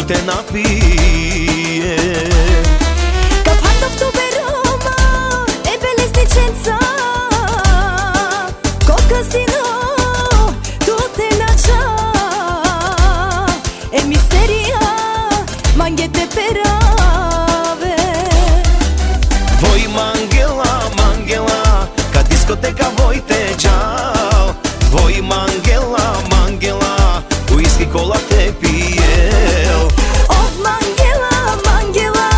te napije. Ka pandov tu beroma e beneficenza, col casino tu te nacia e misteria manghete perave. Voi mangela, mangela, ka diskoteka voi te džal. Voi mangela, mangela, whisky cola te pijel. Ov mangela, mangela,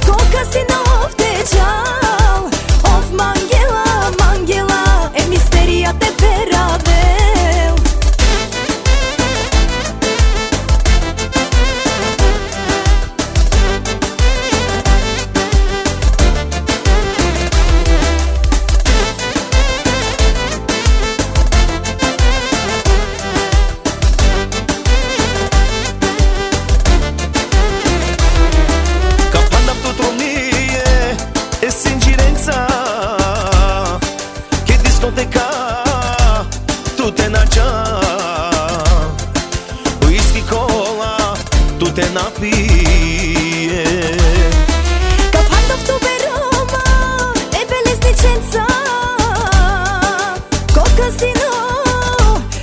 col casino te džal. Ov mangela, mangela, e misteria te perave. Tu te nađa, whisky cola, tu te napije. Ka pandov tu beroma e beneficenza, col casino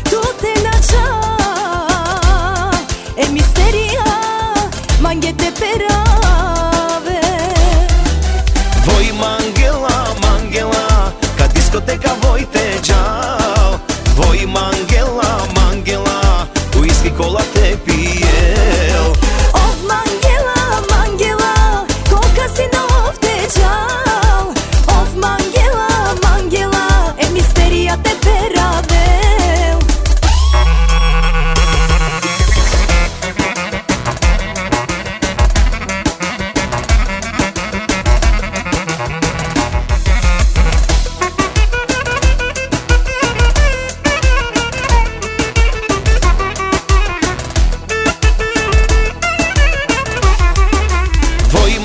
tu te nađa e misteria manghete perave. Voi mangela, mangela, ka diskoteka voi te džal. Voi mangela, mangela, whisky cola te pijel. Ov mangela, mangela, col casino te džal. Ov mangela, mangela, e misteria te perave.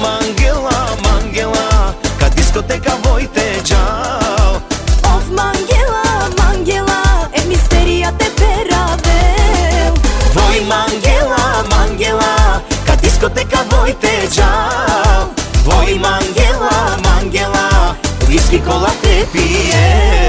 Mangela, mangela, ka diskoteka voi te džal. Ov mangela, mangela, e misteria te perave. Voi mangela, mangela, ka diskoteka voi te džal. Voi mangela, mangela, whisky cola te pije.